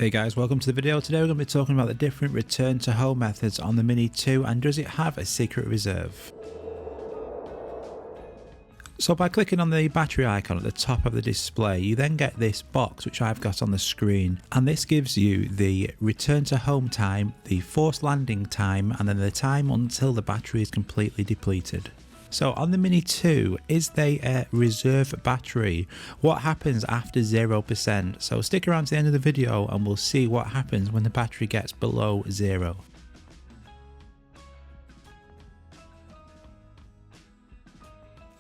Hey guys, welcome to the video. Today we're going to be talking about the different return to home methods on the Mini 2 and does it have a secret reserve. So by clicking on the battery icon at the top of the display, you then get this box which I've got on the screen, and this gives you the return to home time, the forced landing time, and then the time until the battery is completely depleted. So on the Mini 2, is there a reserve battery? What happens after 0%? So stick around to the end of the video and we'll see what happens when the battery gets below 0.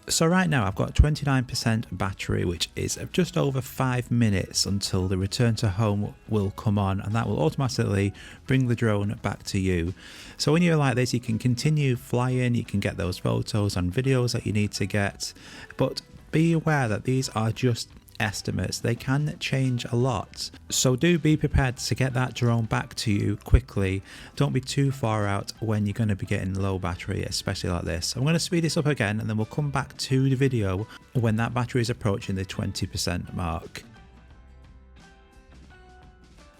So right now I've got 29% battery, which is just over 5 minutes until the return to home will come on, and that will automatically bring the drone back to you. So when you're like this, you can continue flying, you can get those photos and videos that you need to get, but be aware that these are just estimates. They can change a lot, so do be prepared to get that drone back to you quickly. Don't be too far out when you're going to be getting low battery, especially like this. I'm going to speed this up again and then we'll come back to the video when that battery is approaching the 20% mark.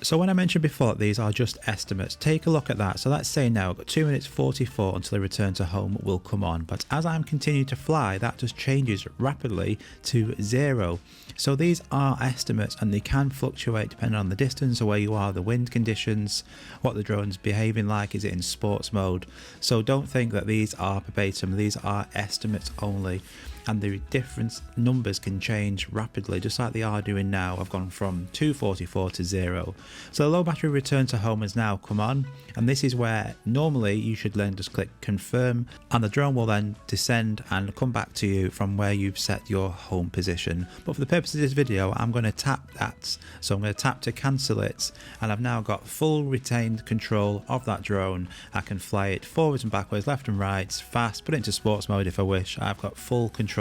So when I mentioned before that these are just estimates, take a look at that. So let's say now I've got 2 minutes 44 until the return to home will come on, but as I'm continuing to fly, that just changes rapidly to 0. So these are estimates and they can fluctuate depending on the distance or where you are, the wind conditions, what the drone's behaving like, is it in sports mode. So don't think that these are verbatim, these are estimates only. And the different numbers can change rapidly, just like they are doing now. I've gone from 244 to 0. So the low battery return to home has now come on, and this is where normally you should then just click confirm, and the drone will then descend and come back to you from where you've set your home position. But for the purpose of this video, I'm going to tap that. So I'm going to tap to cancel it, and I've now got full retained control of that drone. I can fly it forwards and backwards, left and right, fast, put it into sports mode if I wish. I've got full control.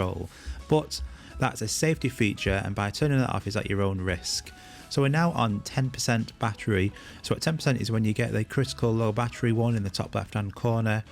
But that's a safety feature, and by turning that off is at your own risk. So we're now on 10% battery. So at 10% is when you get the critical low battery one in the top left hand corner.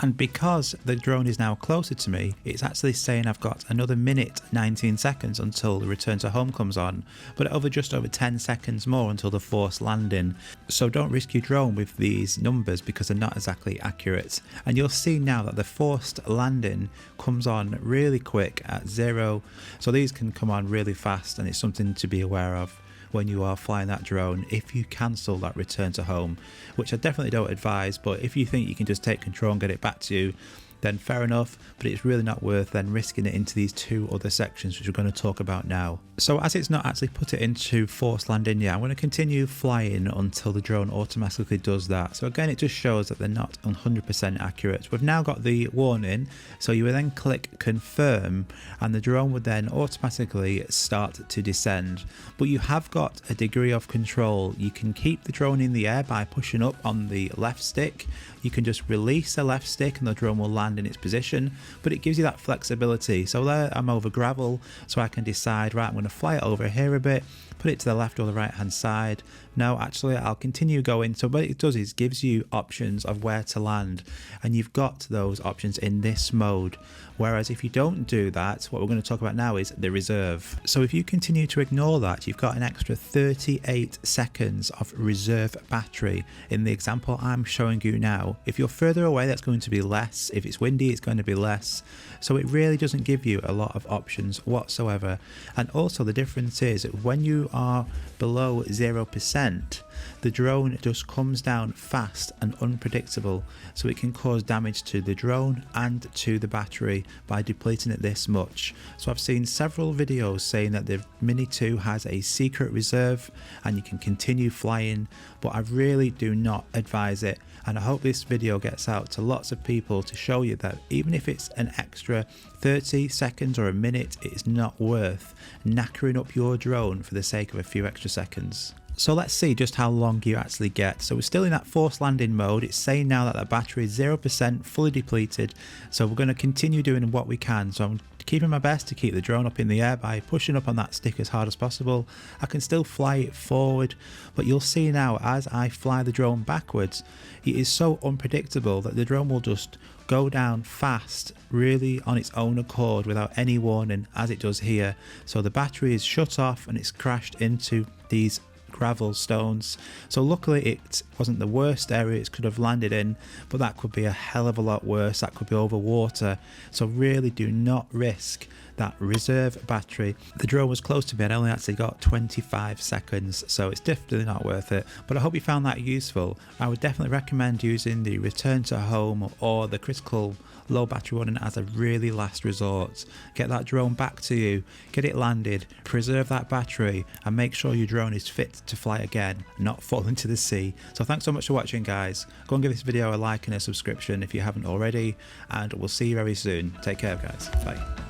And because the drone is now closer to me, it's actually saying I've got another minute 19 seconds until the return to home comes on, but just over 10 seconds more until the forced landing. So don't risk your drone with these numbers because they're not exactly accurate. And you'll see now that the forced landing comes on really quick at 0. So these can come on really fast, and it's something to be aware of when you are flying that drone if you cancel that return to home, which I definitely don't advise. But if you think you can just take control and get it back to you, then fair enough, but it's really not worth then risking it into these two other sections which we're going to talk about now. So as it's not actually put it into forced landing yet, I'm going to continue flying until the drone automatically does that. So again, it just shows that they're not 100% accurate. We've now got the warning, so you will then click confirm and the drone would then automatically start to descend. But you have got a degree of control. You can keep the drone in the air by pushing up on the left stick. You can just release the left stick and the drone will land in its position, but it gives you that flexibility. So there I'm over gravel, so I can decide, right, I'm going to fly it over here a bit, put it to the left or the right hand side. No, actually I'll continue going. So what it does is gives you options of where to land, and you've got those options in this mode. Whereas if you don't do that, what we're going to talk about now is the reserve. So if you continue to ignore that, you've got an extra 38 seconds of reserve battery in the example I'm showing you now. If you're further away, that's going to be less. If it's windy, it's going to be less. So it really doesn't give you a lot of options whatsoever. And also the difference is when you are below 0%, the drone just comes down fast and unpredictable, so it can cause damage to the drone and to the battery by depleting it this much. So I've seen several videos saying that the Mini 2 has a secret reserve and you can continue flying, but I really do not advise it. And I hope this video gets out to lots of people to show you that even if it's an extra 30 seconds or a minute, it is not worth knackering up your drone for the sake of a few extra seconds. So let's see just how long you actually get. So we're still in that forced landing mode. It's saying now that the battery is 0% fully depleted. So we're going to continue doing what we can. So I'm keeping my best to keep the drone up in the air by pushing up on that stick as hard as possible. I can still fly it forward, but you'll see now as I fly the drone backwards, it is so unpredictable that the drone will just go down fast, really on its own accord without any warning, as it does here. So the battery is shut off and it's crashed into these gravel, stones. So luckily it wasn't the worst area it could have landed in, but that could be a hell of a lot worse. That could be over water. So really do not risk that reserve battery. The drone was close to me and I only actually got 25 seconds, so it's definitely not worth it. But I hope you found that useful. I would definitely recommend using the return to home or the critical low battery running as a really last resort. Get that drone back to you, get it landed, preserve that battery, and make sure your drone is fit to fly again, not fall into the sea. So thanks so much for watching, guys. Go and give this video a like and a subscription if you haven't already, and we'll see you very soon. Take care, guys. Bye.